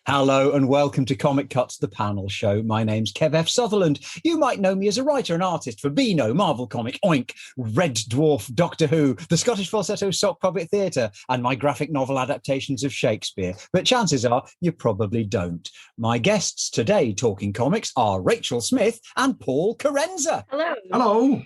Hello and welcome to Comic Cuts, the panel show. My name's Kev F. Sutherland. You might know me as a writer and artist for Beano, Marvel Comic, Oink, Red Dwarf, Doctor Who, the Scottish Falsetto Sock Puppet Theatre, and my graphic novel adaptations of Shakespeare. But chances are you probably don't. My guests today talking comics are Rachael Smith and Paul Kerensa. Hello. Hello.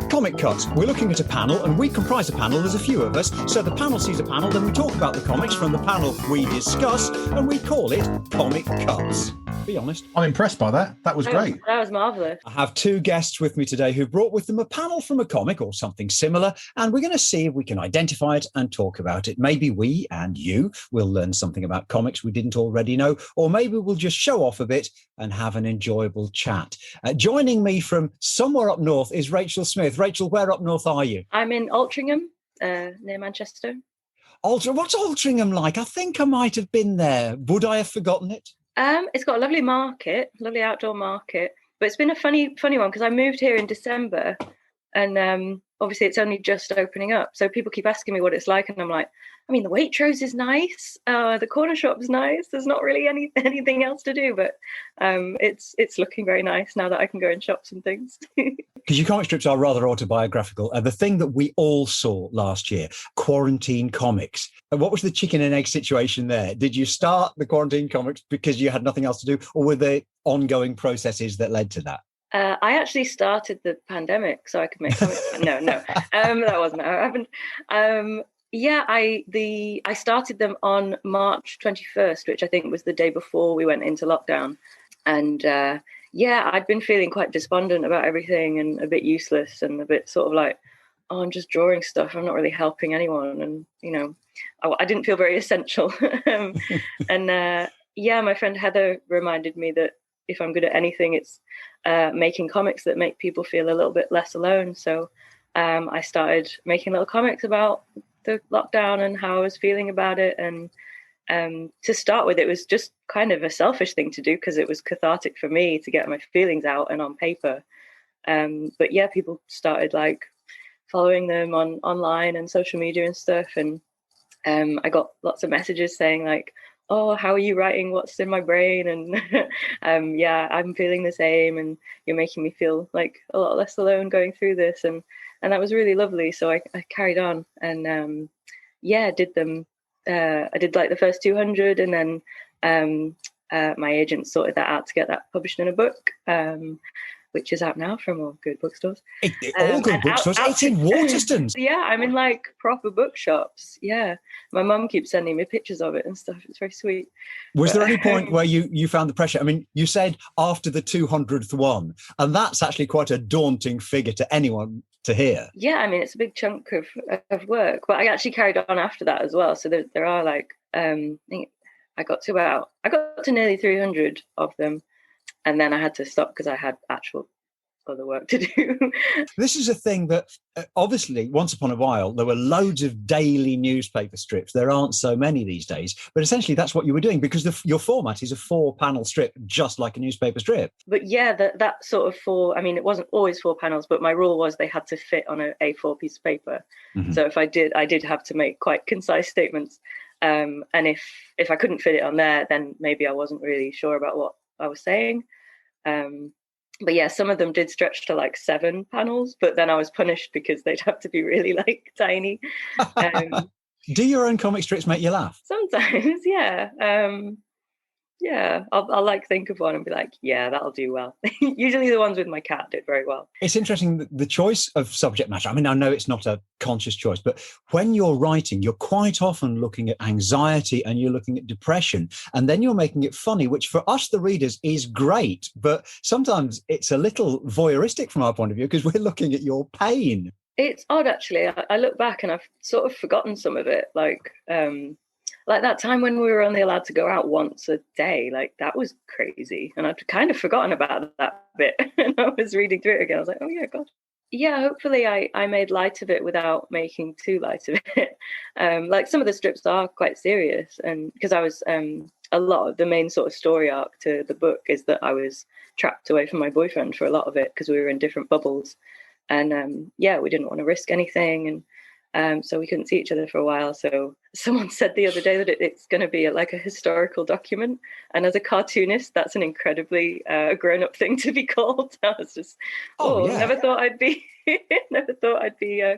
Comic Cuts. We're looking at a panel, and we comprise a panel. There's a few of us. So the panel sees a panel, then we talk about the comics from the panel we discuss, and we call it Comic Cuts. Be honest. I'm impressed by that. That was great. That was marvellous. I have two guests with me today who brought with them a panel from a comic or something similar, and we're going to see if we can identify it and talk about it. Maybe we and you will learn something about comics we didn't already know, or maybe we'll just show off a bit and have an enjoyable chat. Joining me from somewhere up north is Rachael Smith. Rachael, where up north are you? I'm in Altrincham, near Manchester. What's Altrincham like? I think I might have been there. Would I have forgotten it? It's got a lovely market, lovely outdoor market, but it's been a funny one because I moved here in December, and obviously it's only just opening up. So people keep asking me what it's like, and I'm like, I mean, the Waitrose is nice, the corner shop's nice. There's not really anything else to do, but it's looking very nice now that I can go and shop some things. Because your comic strips are rather autobiographical. The thing that we all saw last year, quarantine comics. What was the chicken and egg situation there? Did you start the quarantine comics because you had nothing else to do, or were there ongoing processes that led to that? I actually started the pandemic so I could make comics. No, that wasn't how it happened. I started them on March 21st, which I think was the day before we went into lockdown. And I'd been feeling quite despondent about everything and a bit useless and a bit sort of like, oh, I'm just drawing stuff. I'm not really helping anyone. And, you know, I didn't feel very essential. My friend Heather reminded me that if I'm good at anything, it's making comics that make people feel a little bit less alone. So I started making little comics about the lockdown and how I was feeling about it. And to start with, it was just kind of a selfish thing to do because it was cathartic for me to get my feelings out and on paper. People started like following them online and social media and stuff. And I got lots of messages saying like, oh, how are you writing? What's in my brain? And I'm feeling the same. And you're making me feel like a lot less alone going through this. And that was really lovely. So I carried on and did them. I did like the first 200, and then my agent sorted that out to get that published in a book, which is out now from all good bookstores. All good bookstores? It's in Waterstones. Yeah, I'm in like proper bookshops. Yeah. My mum keeps sending me pictures of it and stuff. It's very sweet. Was there any point where you found the pressure? I mean, you said after the 200th one, and that's actually quite a daunting figure to anyone to hear. Yeah, I mean, it's a big chunk of work, but I actually carried on after that as well. So there are like, I think I got to nearly 300 of them. And then I had to stop because I had actual other work to do. This is a thing that obviously once upon a while, there were loads of daily newspaper strips. There aren't so many these days, but essentially that's what you were doing because your format is a 4-panel strip, just like a newspaper strip. But yeah, that sort of it wasn't always 4 panels, but my rule was they had to fit on an A4 piece of paper. Mm-hmm. So if I did have to make quite concise statements. And if I couldn't fit it on there, then maybe I wasn't really sure about what I was saying. But yeah, some of them did stretch to like 7 panels, but then I was punished because they'd have to be really like tiny. Do your own comic strips make you laugh? Sometimes, yeah. I'll like think of one and be like, yeah, that'll do well. Usually the ones with my cat did very well. It's interesting, the choice of subject matter. I mean, I know it's not a conscious choice, but when you're writing, you're quite often looking at anxiety and you're looking at depression, and then you're making it funny, which for us, the readers, is great. But sometimes it's a little voyeuristic from our point of view because we're looking at your pain. It's odd, actually. I look back and I've sort of forgotten some of it. Like that time when we were only allowed to go out once a day, like that was crazy. And I'd kind of forgotten about that bit. And I was reading through it again. I was like, oh yeah, God. Yeah, hopefully I made light of it without making too light of it. Like some of the strips are quite serious. And because I was, a lot of the main sort of story arc to the book is that I was trapped away from my boyfriend for a lot of it because we were in different bubbles. And we didn't want to risk anything. So we couldn't see each other for a while. So someone said the other day that it's going to be like a historical document. And as a cartoonist, that's an incredibly grown-up thing to be called. I was just, never thought I'd be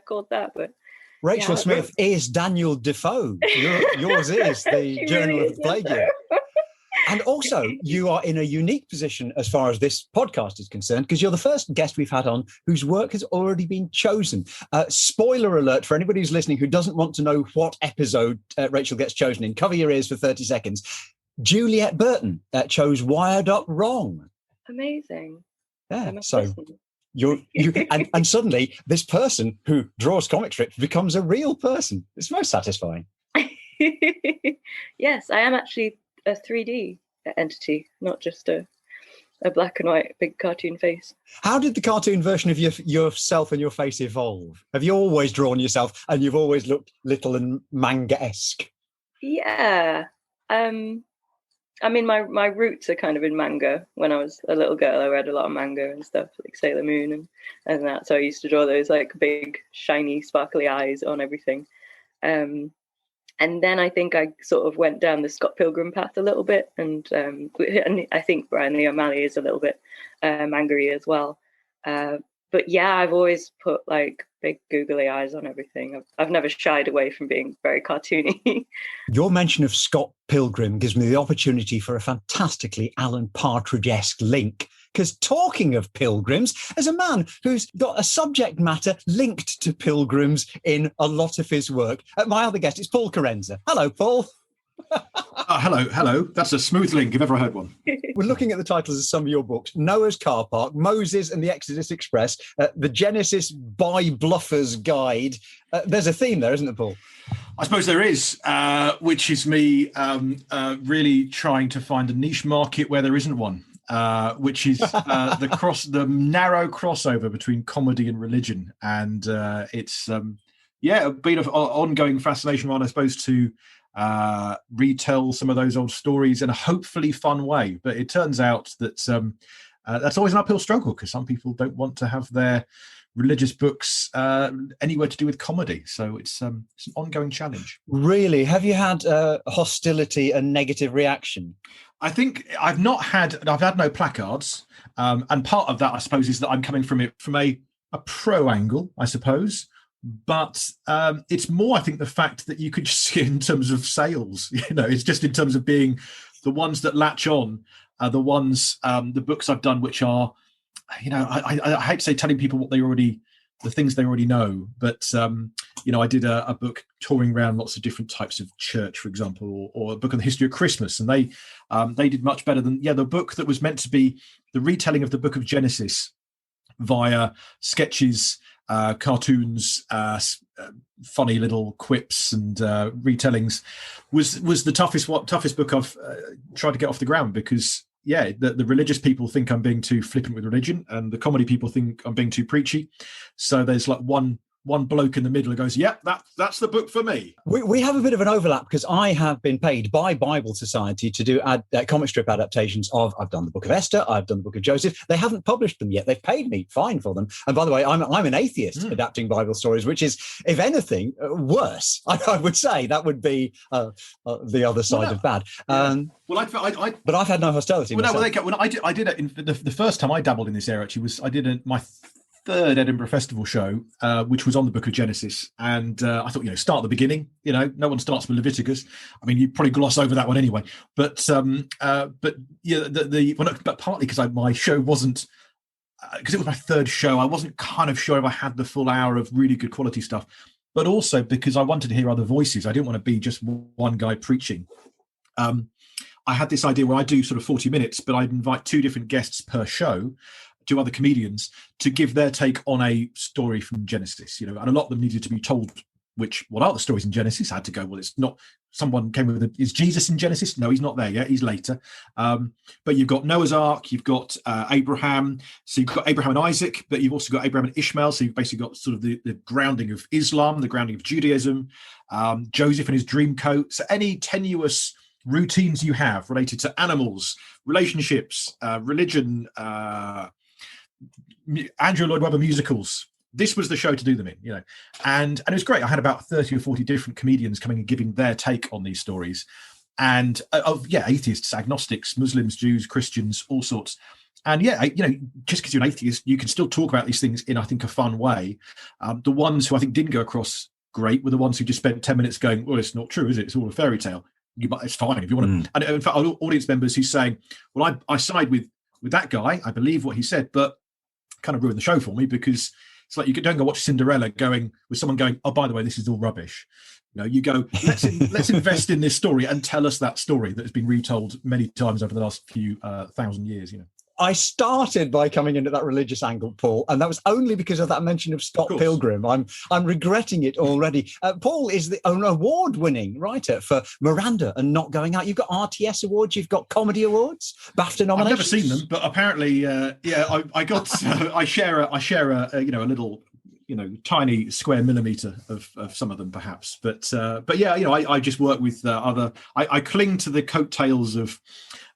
called that. But Rachael Smith is Daniel Defoe. Yours is the Journal of the Plague Year. And also, you are in a unique position as far as this podcast is concerned, because you're the first guest we've had on whose work has already been chosen. Spoiler alert for anybody who's listening who doesn't want to know what episode Rachael gets chosen in. Cover your ears for 30 seconds. Juliet Burton chose Wired Up Wrong. Amazing. Yeah, so and suddenly this person who draws comic strips becomes a real person. It's most satisfying. Yes, I am actually a 3D entity, not just a black and white big cartoon face. How did the cartoon version of yourself and your face evolve? Have you always drawn yourself and you've always looked little and manga-esque? Yeah. I mean, my roots are kind of in manga. When I was a little girl, I read a lot of manga and stuff, like Sailor Moon and that. So I used to draw those like big, shiny, sparkly eyes on everything. And then I think I sort of went down the Scott Pilgrim path a little bit. And I think Brian Lee O'Malley is a little bit manga-y as well. But yeah, I've always put like big googly eyes on everything. I've never shied away from being very cartoony. Your mention of Scott Pilgrim gives me the opportunity for a fantastically Alan Partridge-esque link. Because talking of pilgrims, as a man who's got a subject matter linked to pilgrims in a lot of his work, my other guest is Paul Kerensa. Hello, Paul. Hello. That's a smooth link if ever I heard one. We're looking at the titles of some of your books: Noah's Car Park, Moses and the Exodus Express, the Genesis Buy Bluffers Guide. There's a theme there, isn't there, Paul? I suppose there is, which is me really trying to find a niche market where there isn't one. Which is the narrow crossover between comedy and religion, and it's been an ongoing fascination one, I suppose, to retell some of those old stories in a hopefully fun way. But it turns out that that's always an uphill struggle, because some people don't want to have their religious books anywhere to do with comedy. So it's an ongoing challenge. Really? Have you had hostility and negative reaction? I think I've had no placards. And part of that, I suppose, is that I'm coming from it from a pro angle, I suppose. But it's more, I think, the fact that you could just see it in terms of sales. It's just in terms of being the ones that latch on are the ones, the books I've done, which are, I hate to say telling people the things they already know, but I did a book touring around lots of different types of church, for example, or a book on the history of Christmas, and they did much better than the book that was meant to be the retelling of the book of Genesis via sketches, cartoons, funny little quips and retellings was the toughest book I've tried to get off the ground, because the religious people think I'm being too flippant with religion, and the comedy people think I'm being too preachy. So there's like one bloke in the middle who goes, that's the book for me. We have a bit of an overlap, because I have been paid by Bible Society to do comic strip adaptations of, I've done the Book of Esther, I've done the Book of Joseph. They haven't published them yet. They've paid me fine for them. And by the way, I'm an atheist adapting Bible stories, which is, if anything, worse. I would say that would be the other side of bad. But I've had no hostility. When I did it, the first time I dabbled in this area, actually, was I did my third Edinburgh Festival show, which was on the Book of Genesis, and I thought, start at the beginning. No one starts with Leviticus. I mean, you probably gloss over that one anyway. But partly because my show wasn't, because it was my third show, I wasn't kind of sure if I had the full hour of really good quality stuff. But also because I wanted to hear other voices. I didn't want to be just one guy preaching. I had this idea where I do sort of 40 minutes, but I'd invite two different guests per show, two other comedians, to give their take on a story from Genesis, and a lot of them needed to be told what are the stories in Genesis. I had to go, well, it's not, someone came with is Jesus in Genesis? No, he's not there yet, he's later. But you've got Noah's Ark, you've got Abraham, so you've got Abraham and Isaac, but you've also got Abraham and Ishmael, so you've basically got sort of the grounding of Islam, the grounding of Judaism, Joseph and his dream coat. So any tenuous routines you have related to animals, relationships, religion, Andrew Lloyd Webber musicals, this was the show to do them in, and it was great. I had about 30 or 40 different comedians coming and giving their take on these stories, and atheists, agnostics, Muslims, Jews, Christians, all sorts. And just because you're an atheist, you can still talk about these things in, I think, a fun way. The ones who I think didn't go across great were the ones who just spent 10 minutes going, well, it's not true, is it? It's all a fairy tale. It's fine if you want to. And in fact, audience members who's saying, well, I side with that guy. I believe what he said, but kind of ruined the show for me, because it's like you don't go watch Cinderella with someone going, oh, by the way, this is all rubbish. You go, let's invest in this story and tell us that story that has been retold many times over the last few thousand years. I started by coming in at that religious angle, Paul, and that was only because of that mention of Scott Pilgrim. I'm regretting it already. Paul is an award-winning writer for Miranda and Not Going Out. You've got RTS awards, you've got comedy awards, BAFTA nominations. I've never seen them, but apparently, I got. I share a little, tiny square millimeter of some of them, perhaps. But I just work with other. I cling to the coattails of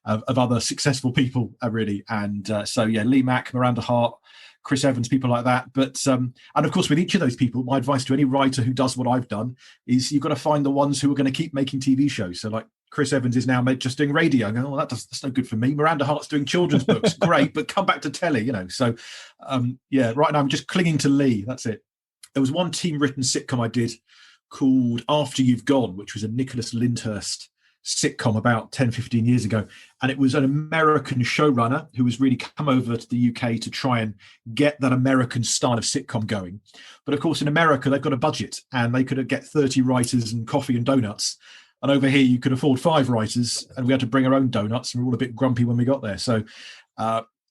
other successful people, really. And Lee Mack, Miranda Hart, Chris Evans, people like that. But and of course, with each of those people, my advice to any writer who does what I've done is you've got to find the ones who are going to keep making TV shows. So like Chris Evans is now just doing radio. I'm going, oh, that's no good for me. Miranda Hart's doing children's books. Great, but come back to telly, So right now I'm just clinging to Lee. That's it. There was one team-written sitcom I did called After You've Gone, which was a Nicholas Lyndhurst sitcom about 10, 15 years ago. And it was an American showrunner who was really come over to the UK to try and get that American style of sitcom going. But of course, in America, they've got a budget and they could get 30 writers and coffee and donuts. And over here, you could afford 5 writers and we had to bring our own donuts, and we were all a bit grumpy when we got there. So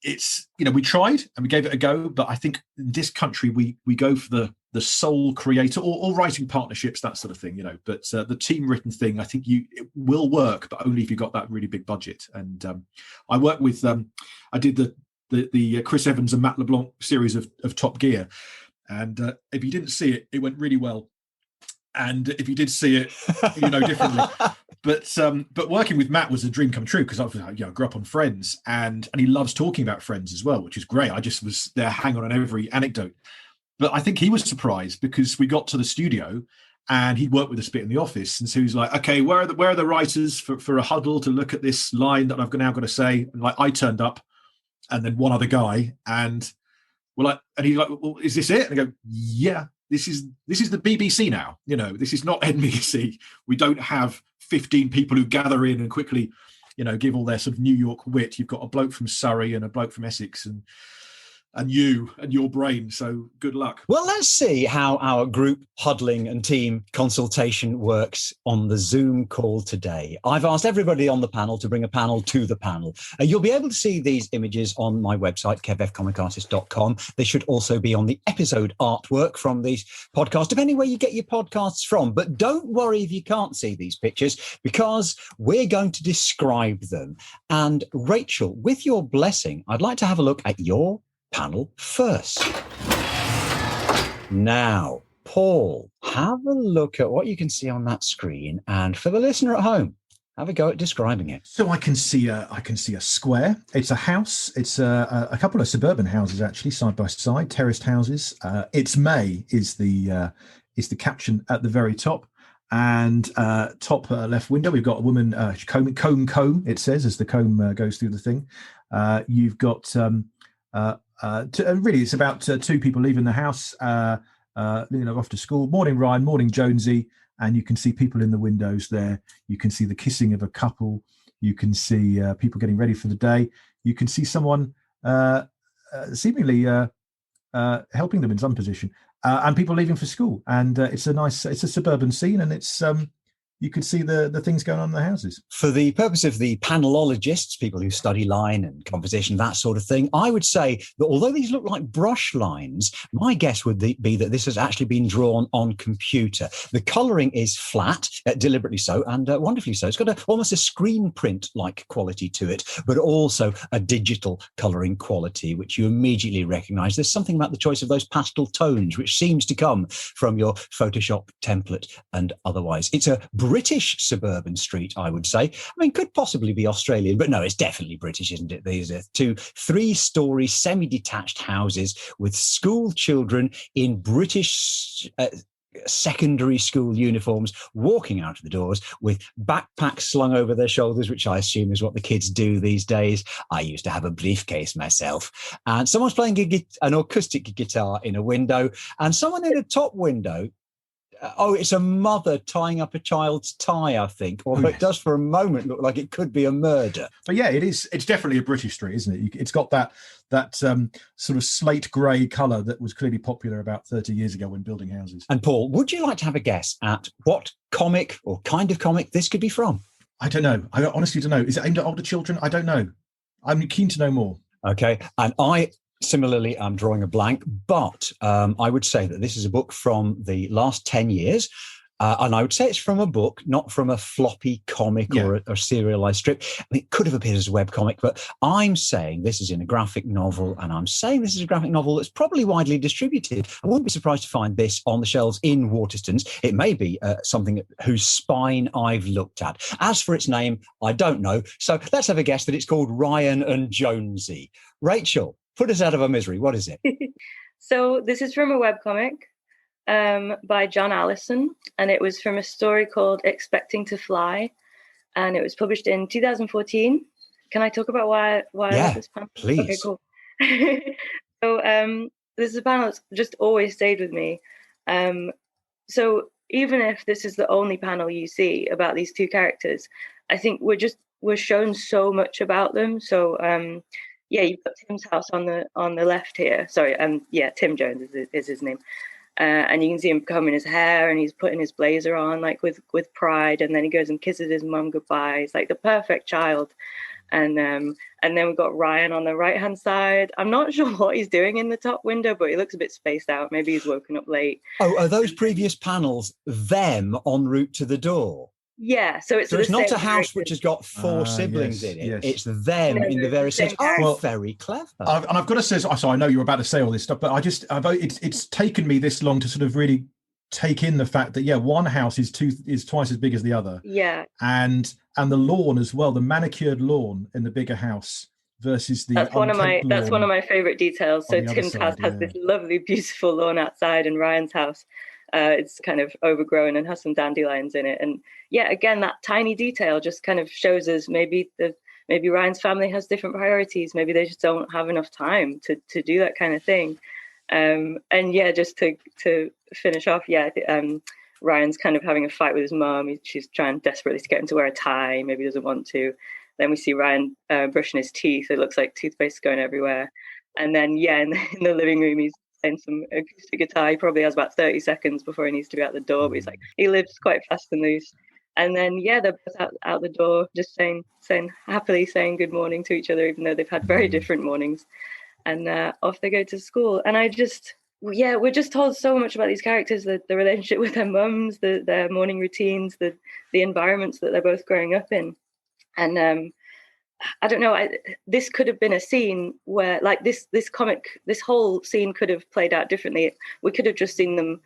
it's, we tried and we gave it a go. But I think in this country, we go for the sole creator or writing partnerships, that sort of thing, But the team written thing, I think it will work, but only if you've got that really big budget. And I work with, I did the Chris Evans and Matt LeBlanc series of Top Gear. And if you didn't see it, it went really well. And if you did see it, differently. But working with Matt was a dream come true, because I grew up on Friends, and he loves talking about Friends as well, which is great. I just was there hanging on every anecdote. But I think he was surprised because we got to the studio and he'd worked with us a bit in the office. And so he's like, okay, where are the writers for a huddle to look at this line that I've now got to say? And I turned up and then one other guy, and he's like, well, is this it? And I go, yeah, this is the BBC now. This is not NBC. We don't have 15 people who gather in and quickly, give all their sort of New York wit. You've got a bloke from Surrey and a bloke from Essex and you and your brain. So good luck. Well, let's see how our group huddling and team consultation works on the Zoom call today. I've asked everybody on the panel to bring a panel to the panel. You'll be able to see these images on my website, kevfcomicartist.com. They should also be on the episode artwork from these podcasts, depending where you get your podcasts from. But don't worry if you can't see these pictures, because we're going to describe them. And Rachel, with your blessing, I'd like to have a look at your panel first. Now, Paul, have a look at what you can see on that screen, and for the listener at home, have a go at describing it. So I can see a square. It's a house. It's a couple of suburban houses, actually, side by side, terraced houses. It's May is the caption at the very top. And top left window, we've got a woman comb. It says as the comb goes through the thing. You've got really, it's about 2 people leaving the house, off to school. Morning, Ryan. Morning, Jonesy. And you can see people in the windows there. You can see the kissing of a couple. You can see people getting ready for the day. You can see someone seemingly helping them in some position, and people leaving for school. And it's a suburban scene, and it's you could see the things going on in the houses. For the purpose of the panelologists, people who study line and composition, that sort of thing, I would say that although these look like brush lines, my guess would be that this has actually been drawn on computer. The colouring is flat, deliberately so, and wonderfully so. It's got almost a screen print-like quality to it, but also a digital colouring quality, which you immediately recognise. There's something about the choice of those pastel tones, which seems to come from your Photoshop template and otherwise. It's a British suburban street, I would say. I mean, could possibly be Australian, but no, it's definitely British, isn't it? These are 2 3-story semi-detached houses with school children in British secondary school uniforms walking out of the doors with backpacks slung over their shoulders, which I assume is what the kids do these days. I used to have a briefcase myself. And someone's playing an acoustic guitar in a window, and someone in a top window. Oh, it's a mother tying up a child's tie, I think. Although it does for a moment look like it could be a murder. But yeah, it is. It's definitely a British street, isn't it? It's got that sort of slate grey colour that was clearly popular about 30 years ago when building houses. And Paul, would you like to have a guess at what comic or kind of comic this could be from? I don't know. I honestly don't know. Is it aimed at older children? I don't know. I'm keen to know more. Okay. And similarly, I'm drawing a blank, but I would say that this is a book from the last 10 years. And I would say it's from a book, not from a floppy comic or a serialized strip. I mean, it could have appeared as a webcomic, but I'm saying this is in a graphic novel, and I'm saying this is a graphic novel that's probably widely distributed. I wouldn't be surprised to find this on the shelves in Waterstones. It may be something whose spine I've looked at. As for its name, I don't know. So let's have a guess that it's called Ryan and Jonesy. Rachel, put us out of our misery. What is it? So this is from a webcomic by John Allison, and it was from a story called Expecting to Fly, and it was published in 2014. Can I talk about why I like this panel? Please. Okay, cool. So this is a panel that's just always stayed with me. So even if this is the only panel you see about these 2 characters, I think we're shown so much about them. So you've got Tim's house on the left here. Sorry, Tim Jones is his name. And you can see him combing his hair, and he's putting his blazer on, like with pride. And then he goes and kisses his mum goodbye. He's like the perfect child. And then we've got Ryan on the right hand side. I'm not sure what he's doing in the top window, but he looks a bit spaced out. Maybe he's woken up late. Oh, are those previous panels them en route to the door? Yeah, so it's not a house which has got 4 siblings in it. Yes. It's them in the various stages. Oh, very clever. I've got to say, so I know you're about to say all this stuff, but it's taken me this long to sort of really take in the fact that one house is twice as big as the other. Yeah, and the lawn as well, the manicured lawn in the bigger house versus the that's one of my favorite details. So Tim's house has this lovely, beautiful lawn outside, and Ryan's house. It's kind of overgrown and has some dandelions in it. And again, that tiny detail just kind of shows us maybe Ryan's family has different priorities. Maybe they just don't have enough time to do that kind of thing. Just to finish off, Ryan's kind of having a fight with his mom. She's trying desperately to get him to wear a tie. Maybe he doesn't want to. Then we see Ryan brushing his teeth. It looks like toothpaste going everywhere. And then, in the living room, he's playing some acoustic guitar. He probably has about 30 seconds before he needs to be out the door, but he lives quite fast and loose. And then they're both out the door, just happily saying good morning to each other, even though they've had very different mornings. And off they go to school. And we're just told so much about these characters, the relationship with their mums, their morning routines, the environments that they're both growing up in. And I don't know. This could have been a scene where, like, this comic, this whole scene could have played out differently. We could have just seen them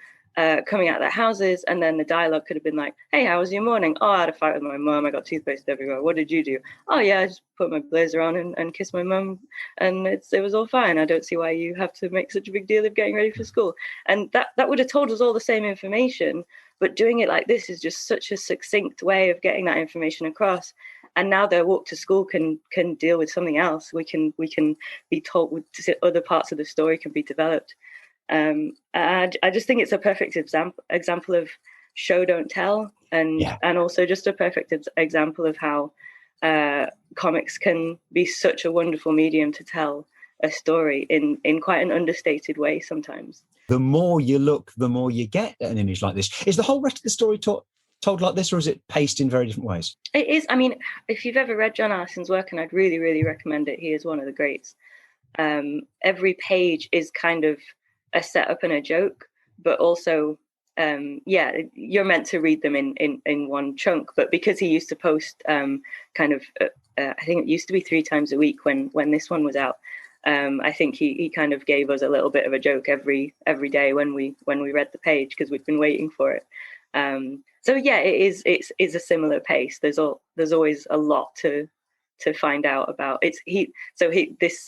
coming out of their houses, and then the dialogue could have been like, "Hey, how was your morning? Oh, I had a fight with my mum. I got toothpaste everywhere. What did you do? Oh, yeah, I just put my blazer on and kissed my mum, and it was all fine. I don't see why you have to make such a big deal of getting ready for school." And that would have told us all the same information. But doing it like this is just such a succinct way of getting that information across. And now their walk to school can deal with something else. We can be told other parts of the story can be developed. And I just think it's a perfect example of show don't tell, and also just a perfect example of how comics can be such a wonderful medium to tell a story in quite an understated way sometimes. The more you look, the more you get an image like this. Is the whole rest of the story told like this, or is it paced in very different ways? It is. I mean, if you've ever read John Allison's work, and I'd really, really recommend it, he is one of the greats. Every page is kind of a setup and a joke, but also, you're meant to read them in one chunk. But because he used to post I think it used to be 3 times a week when this one was out. I think he kind of gave us a little bit of a joke every day when we read the page, because we'd been waiting for it. So yeah, it's a similar pace. There's always a lot to find out about. This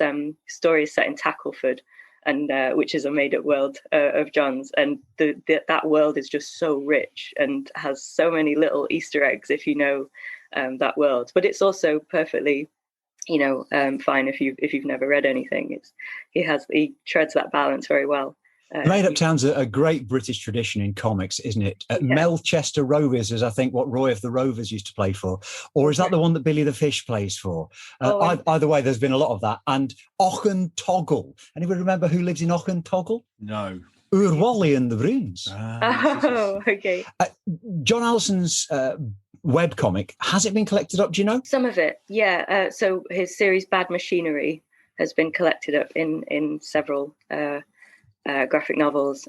story is set in Tackleford, and which is a made-up world of John's, and that world is just so rich and has so many little Easter eggs if you know that world. But it's also perfectly, fine if you've never read anything. He treads that balance very well. Made-up town's a great British tradition in comics, isn't it? Melchester Rovers is, I think, what Roy of the Rovers used to play for. Or is that the one that Billy the Fish plays for? Either way, there's been a lot of that. And Auchentoggle. Anyone remember who lives in Auchentoggle? No. Urwally and the Bruins. Okay. John Allison's webcomic, has it been collected up, do you know? Some of it, yeah. So his series Bad Machinery has been collected up in several graphic novels.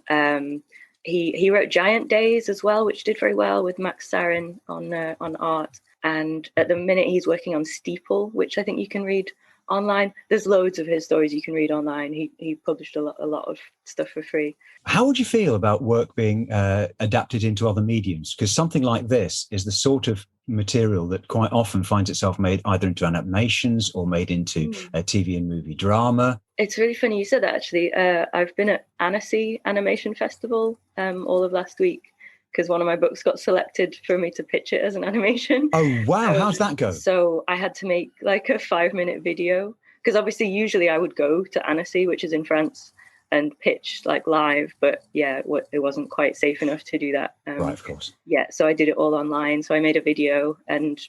He wrote Giant Days as well, which did very well with Max Sarin on art. And at the minute, he's working on Steeple, which I think you can read online. There's loads of his stories you can read online. He published a lot of stuff for free. How would you feel about work being adapted into other mediums? Because something like this is the sort of material that quite often finds itself made either into animations or made into TV and movie drama. It's really funny you said that, actually. I've been at Annecy Animation Festival all of last week because one of my books got selected for me to pitch it as an animation. Oh, wow. How's that go? So I had to make like a 5-minute video because obviously usually I would go to Annecy, which is in France, and pitch like live. But yeah, it wasn't quite safe enough to do that. Right, of course. Yeah, so I did it all online. So I made a video and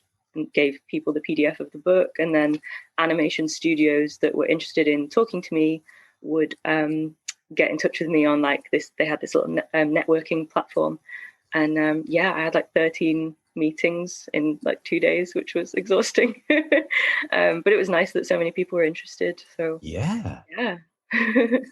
gave people the PDF of the book, and then animation studios that were interested in talking to me would get in touch with me on like this. They had this little networking platform, and I had like 13 meetings in like 2 days, which was exhausting. But it was nice that so many people were interested. So yeah.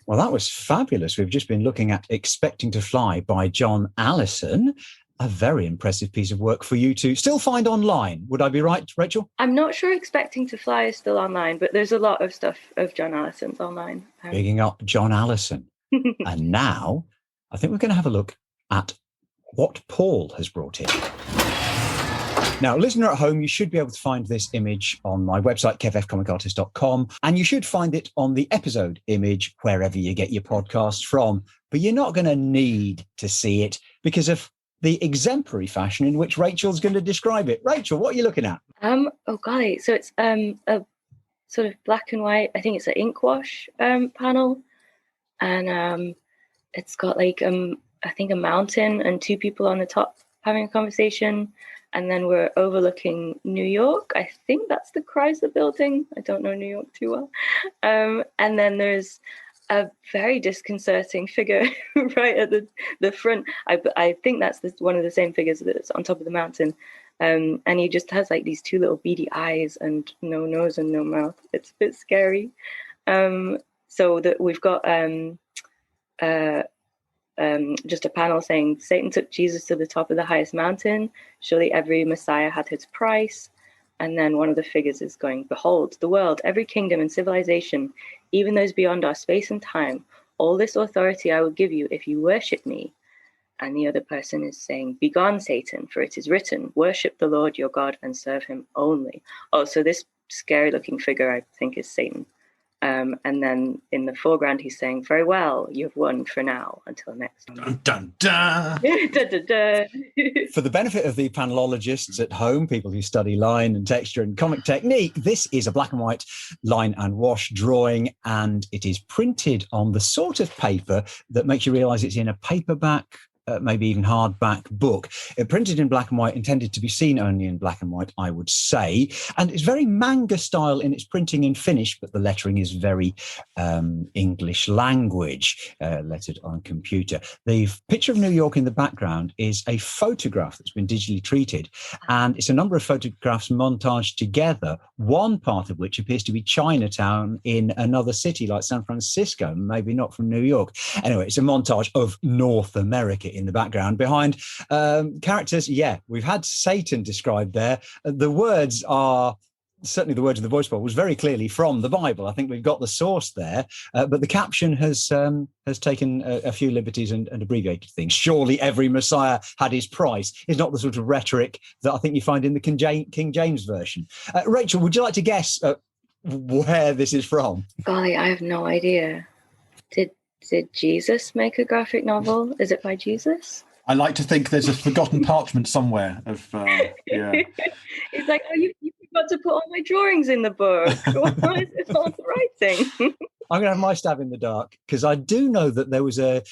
Well, that was fabulous. We've just been looking at Expecting to Fly by John Allison. A very impressive piece of work for you to still find online. Would I be right, Rachel? I'm not sure Expecting to Fly is still online, but there's a lot of stuff of John Allison's online. Bigging up John Allison. And now I think we're going to have a look at what Paul has brought in. Now, listener at home, you should be able to find this image on my website, kevfcomicartist.com, and you should find it on the episode image wherever you get your podcasts from. But you're not going to need to see it because of the exemplary fashion in which Rachel's going to describe it. Rachel, what are you looking at? Oh, golly. So it's a sort of black and white, I think it's an ink wash panel. And it's got like, I think a mountain and 2 people on the top having a conversation. And then we're overlooking New York. I think that's the Chrysler Building. I don't know New York too well. And then there's a very disconcerting figure right at the front. I think that's one of the same figures that's on top of the mountain. And he just has like these 2 little beady eyes and no nose and no mouth. It's a bit scary. So that we've got just a panel saying, Satan took Jesus to the top of the highest mountain. Surely every Messiah had his price. And then one of the figures is going, behold, the world, every kingdom and civilization, even those beyond our space and time, all this authority I will give you if you worship me. And the other person is saying, begone, Satan, for it is written, worship the Lord your God and serve him only. Oh, so this scary looking figure, I think, is Satan. And then in the foreground, he's saying, very well, you've won for now until next time. Dun, dun, dun. Dun, dun, dun. For the benefit of the panelologists at home, people who study line and texture and comic technique, this is a black and white line and wash drawing, and it is printed on the sort of paper that makes you realize it's in a paperback, maybe even hardback book. Printed in black and white, intended to be seen only in black and white, I would say. And it's very manga style in its printing and finish, but the lettering is very English language, lettered on computer. The picture of New York in the background is a photograph that's been digitally treated. And it's a number of photographs montaged together, one part of which appears to be Chinatown in another city like San Francisco, maybe not from New York. Anyway, it's a montage of North America in the background. Behind characters, we've had Satan described there. The words are certainly the words of the voice bowl was very clearly from the Bible. I think we've got the source there, but the caption has taken a few liberties and abbreviated things. Surely every Messiah had his price is not the sort of rhetoric that I think you find in the King James version. Rachel, would you like to guess where this is from? Golly, I have no idea. Did Jesus make a graphic novel? Is it by Jesus? I like to think there's a forgotten parchment somewhere of yeah. It's like, oh, you forgot to put all my drawings in the book. Why is it all the writing? I'm going to have my stab in the dark, because I do know that there was a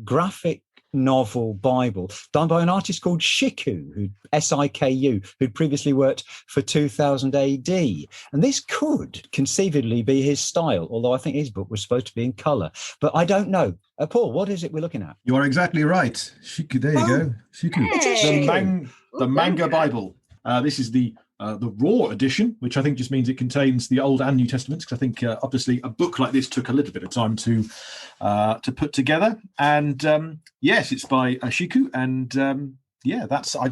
graphic novel Bible done by an artist called Shiku, Siku, who'd previously worked for 2000 AD. And this could conceivably be his style, although I think his book was supposed to be in colour. But I don't know. Paul, what is it we're looking at? You are exactly right. Shiku, there you go. Shiku. Hey. The manga Bible. This is the raw edition, which I think just means it contains the Old and New Testaments, because I think obviously a book like this took a little bit of time to put together. And yes, it's by Shiku, and yeah, that's I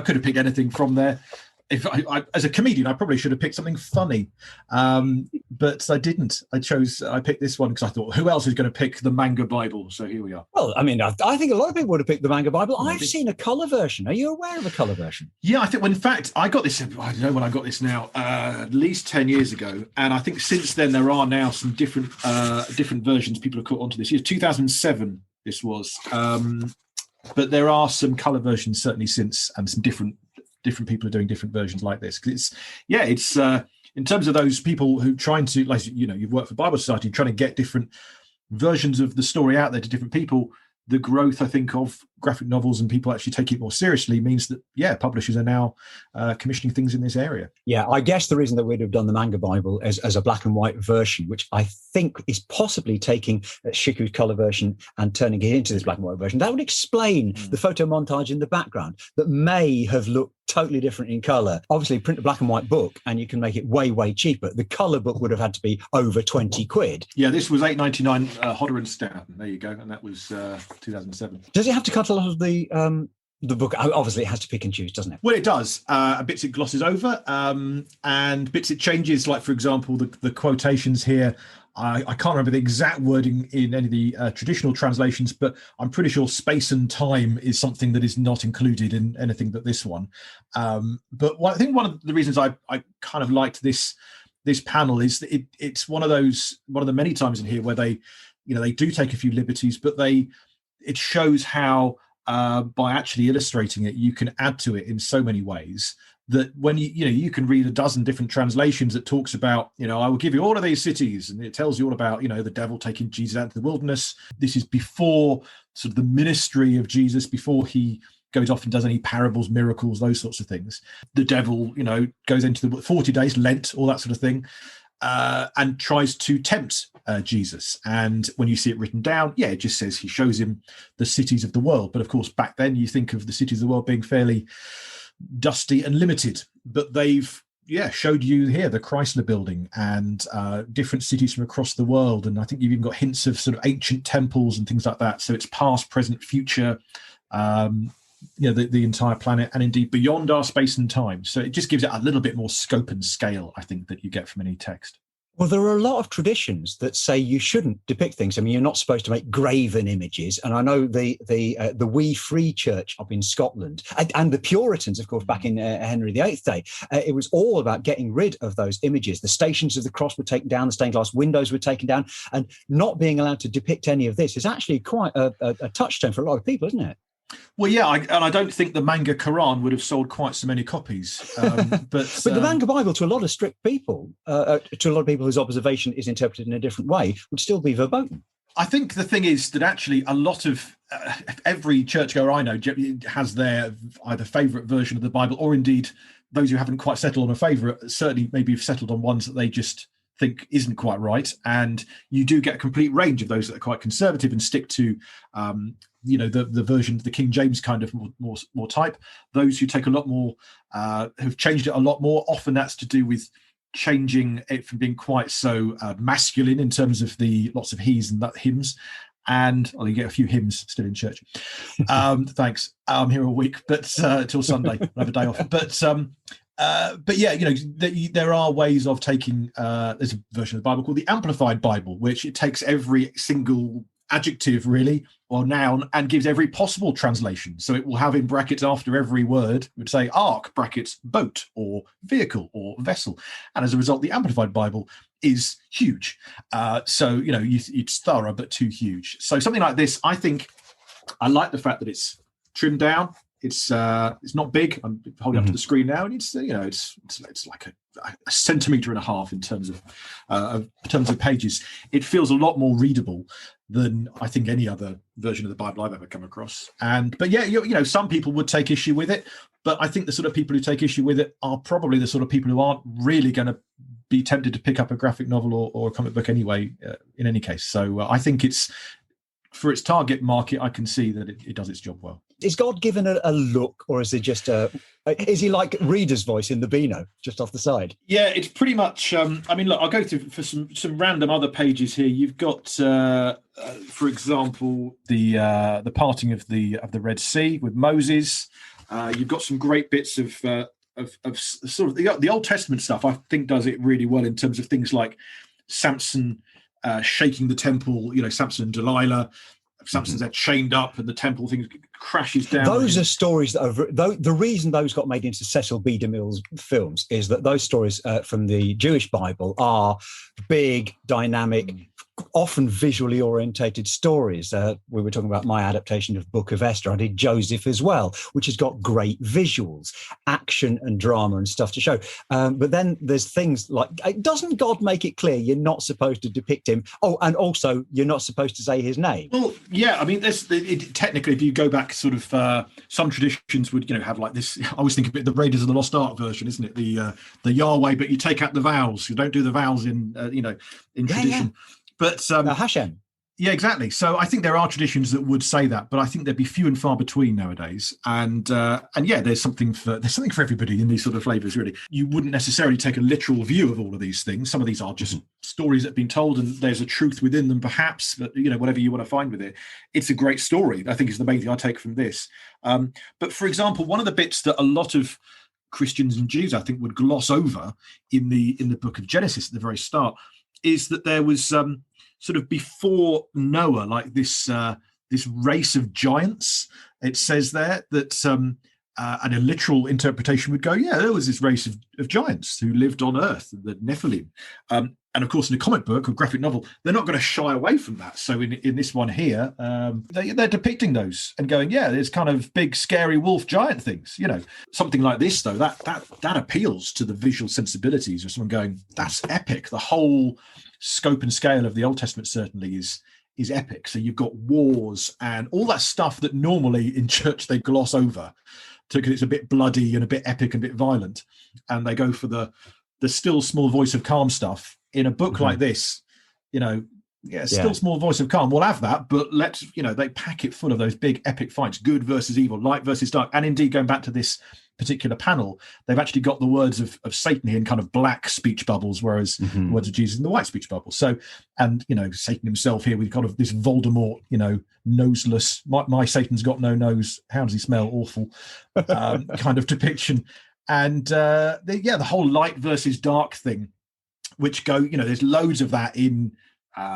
could have picked anything from there. If I as a comedian, I probably should have picked something funny, but I didn't. I picked this one because I thought, who else is going to pick the manga Bible? So here we are. Well, I mean, I think a lot of people would have picked the manga Bible. I've seen a colour version. Are you aware of a colour version? Yeah, I think. Well, in fact, I got this. I don't know when I got this now. At least 10 years ago, and I think since then there are now some different versions people have caught onto this. 2007. This was, but there are some colour versions certainly since, and some different people are doing different versions like this. It's in terms of those people who trying to, like, you've worked for Bible Society, trying to get different versions of the story out there to different people. The growth, I think, of graphic novels and people actually take it more seriously means that, yeah, publishers are now commissioning things in this area. Yeah, I guess the reason that we'd have done the manga Bible as a black and white version, which I think is possibly taking Shiku's colour version and turning it into this black and white version, that would explain the photo montage in the background that may have looked totally different in colour. Obviously, print a black and white book and you can make it way, way cheaper. The colour book would have had to be over 20 quid. Yeah, this was $8.99 Hodder and Stout. There you go. And that was 2007. Does it have to cut a lot of the book? Obviously, it has to pick and choose, doesn't it? Well, it does. Bits it glosses over, and bits it changes. Like, for example, the quotations here. I can't remember the exact wording in any of the traditional translations, but I'm pretty sure space and time is something that is not included in anything but this one. But I think one of the reasons I kind of liked this panel is that it's one of the many times in here where they do take a few liberties, but it shows how by actually illustrating it, you can add to it in so many ways that when you can read a dozen different translations that talks about, I will give you all of these cities, and it tells you all about, the devil taking Jesus out to the wilderness. This is before sort of the ministry of Jesus, before he goes off and does any parables, miracles, those sorts of things. The devil, goes into the 40 days, Lent, all that sort of thing, and tries to tempt Jesus. And when you see it written down, it just says he shows him the cities of the world. But of course, back then you think of the cities of the world being fairly dusty and limited, but they've showed you here the Chrysler Building and different cities from across the world. And I think you've even got hints of sort of ancient temples and things like that. So it's past, present, future, the entire planet, and indeed beyond our space and time. So it just gives it a little bit more scope and scale, I think, that you get from any text. Well, there are a lot of traditions that say you shouldn't depict things. I mean, you're not supposed to make graven images. And I know the Wee Free Church up in Scotland and the Puritans, of course, back in Henry VIII's day, it was all about getting rid of those images. The Stations of the Cross were taken down, the stained glass windows were taken down, and not being allowed to depict any of this is actually quite a touchstone for a lot of people, isn't it? Well, yeah, I don't think the manga Quran would have sold quite so many copies. But the manga Bible, to a lot of strict people, to a lot of people whose observation is interpreted in a different way, would still be verboten. I think the thing is that actually a lot of every churchgoer I know has their either favourite version of the Bible, or indeed those who haven't quite settled on a favourite certainly maybe have settled on ones that they just think isn't quite right. And you do get a complete range of those that are quite conservative and stick to the version of the King James kind of more type. Those who take a lot more have changed it a lot more. Often that's to do with changing it from being quite so masculine in terms of the lots of he's and that hymns. And you get a few hymns still in church. Thanks. I'm here all week, but till Sunday, I have a day off. But But yeah, there are ways of taking. There's a version of the Bible called the Amplified Bible, which it takes every single adjective really or noun and gives every possible translation. So it will have in brackets after every word, it would say ark brackets boat or vehicle or vessel, and as a result, the Amplified Bible is huge. So it's thorough but too huge. So something like this, I think, I like the fact that it's trimmed down. It's not big. I'm holding up to the screen now, and it's like a centimetre and a half in terms of pages. It feels a lot more readable than I think any other version of the Bible I've ever come across. But yeah, some people would take issue with it, but I think the sort of people who take issue with it are probably the sort of people who aren't really going to be tempted to pick up a graphic novel or a comic book anyway. In any case, so I think it's, for its target market, I can see that it does its job well. Is God given a look, or is it just is he like Reader's voice in the Beano, just off the side? Yeah, it's pretty much. Look, I'll go through for some random other pages here. You've got, for example, the parting of the Red Sea with Moses. You've got some great bits of sort of the Old Testament stuff. I think does it really well in terms of things like Samson shaking the temple. Samson and Delilah. Samson's there chained up and the temple thing crashes down. Those are stories that are the reason those got made into Cecil B. DeMille's films is that those stories from the Jewish Bible are big, dynamic, often visually orientated stories. We were talking about my adaptation of Book of Esther. I did Joseph as well, which has got great visuals, action and drama and stuff to show. But then there's things like, doesn't God make it clear you're not supposed to depict him? Oh, and also you're not supposed to say his name. Well, yeah, technically, if you go back sort of some traditions would, have like this. I always think of it, the Raiders of the Lost Ark version, isn't it? The Yahweh, but you take out the vowels. You don't do the vowels in tradition. Yeah. But Hashem. Yeah, exactly. So I think there are traditions that would say that, but I think there'd be few and far between nowadays. And yeah, there's something for everybody in these sort of flavors. Really, you wouldn't necessarily take a literal view of all of these things. Some of these are just stories that have been told, and there's a truth within them, perhaps. But whatever you want to find with it, it's a great story. I think is the main thing I take from this. But for example, one of the bits that a lot of Christians and Jews, I think, would gloss over in the book of Genesis at the very start is that there was sort of before Noah, like this race of giants. It says there that, and a literal interpretation would go, yeah, there was this race of giants who lived on Earth, the Nephilim. And of course, in a comic book or graphic novel, they're not going to shy away from that. So in this one here, they're depicting those and going, yeah, there's kind of big, scary wolf giant things. Something like this, though, that appeals to the visual sensibilities of someone going, that's epic. The whole scope and scale of the Old Testament certainly is epic. So you've got wars and all that stuff that normally in church they gloss over because it's a bit bloody and a bit epic and a bit violent. And they go for the still small voice of calm stuff. In a book like this, still small voice of calm. We'll have that, but they pack it full of those big epic fights, good versus evil, light versus dark. And indeed, going back to this particular panel, they've actually got the words of Satan here in kind of black speech bubbles, whereas the words of Jesus in the white speech bubble. So, and Satan himself here with kind of this Voldemort, noseless, my Satan's got no nose, how does he smell? Awful kind of depiction. And the whole light versus dark thing, which there's loads of that in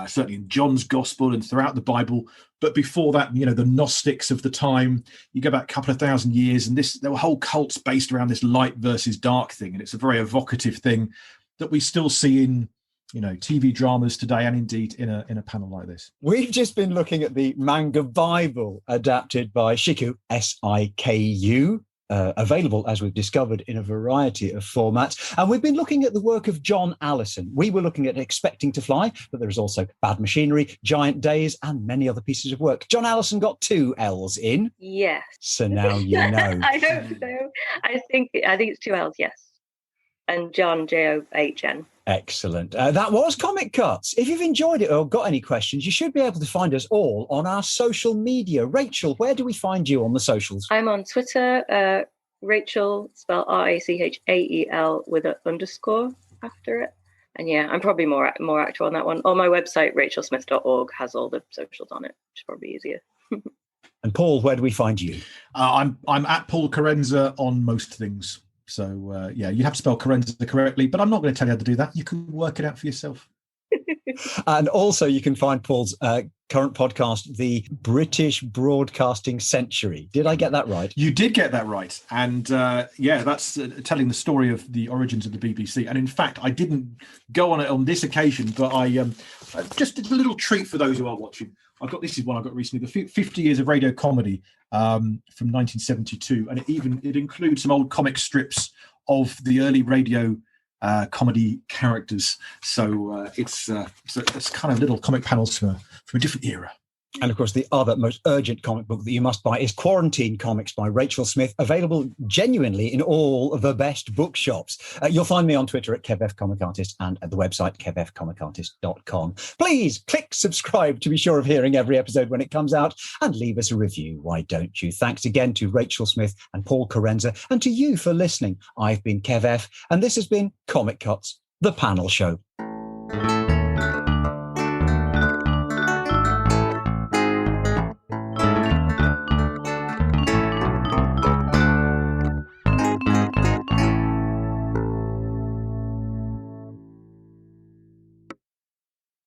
certainly in John's Gospel and throughout the Bible. But before that, the Gnostics of the time, you go back a couple of thousand years, and there were whole cults based around this light versus dark thing. And it's a very evocative thing that we still see in, TV dramas today, and indeed in a panel like this. We've just been looking at the manga Bible adapted by Shiku, Siku. Available, as we've discovered, in a variety of formats. And we've been looking at the work of John Allison. We were looking at Expecting to Fly, but there is also Bad Machinery, Giant Days, and many other pieces of work. John Allison got 2 L's in. Yes. So now you know. I hope so. I think it's 2 L's, yes. And John, John. Excellent. That was Comic Cuts. If you've enjoyed it or got any questions, you should be able to find us all on our social media. Rachel, where do we find you on the socials? I'm on Twitter, Rachael, spelled Rachael with an underscore after it. And yeah, I'm probably more active on that one. On my website, rachelsmith.org, has all the socials on it, which is probably easier. And Paul, where do we find you? I'm at Paul Kerensa on most things. So, you have to spell Kerensa correctly, but I'm not going to tell you how to do that. You can work it out for yourself. And also you can find Paul's current podcast, The British Broadcasting Century. Did I get that right? You did get that right. And that's telling the story of the origins of the BBC. And in fact, I didn't go on it on this occasion, but I just did a little treat for those who are watching. This is one I got recently, the 50 years of radio comedy from 1972. And it includes some old comic strips of the early radio comedy characters. So it's kind of little comic panels from a different era. And of course, the other most urgent comic book that you must buy is Quarantine Comics by Rachael Smith, available genuinely in all the best bookshops. You'll find me on Twitter at KevFComicArtist and at the website kevfcomicartist.com. Please click subscribe to be sure of hearing every episode when it comes out, and leave us a review. Why don't you? Thanks again to Rachael Smith and Paul Kerensa, and to you for listening. I've been Kev F, and this has been Comic Cuts, the panel show.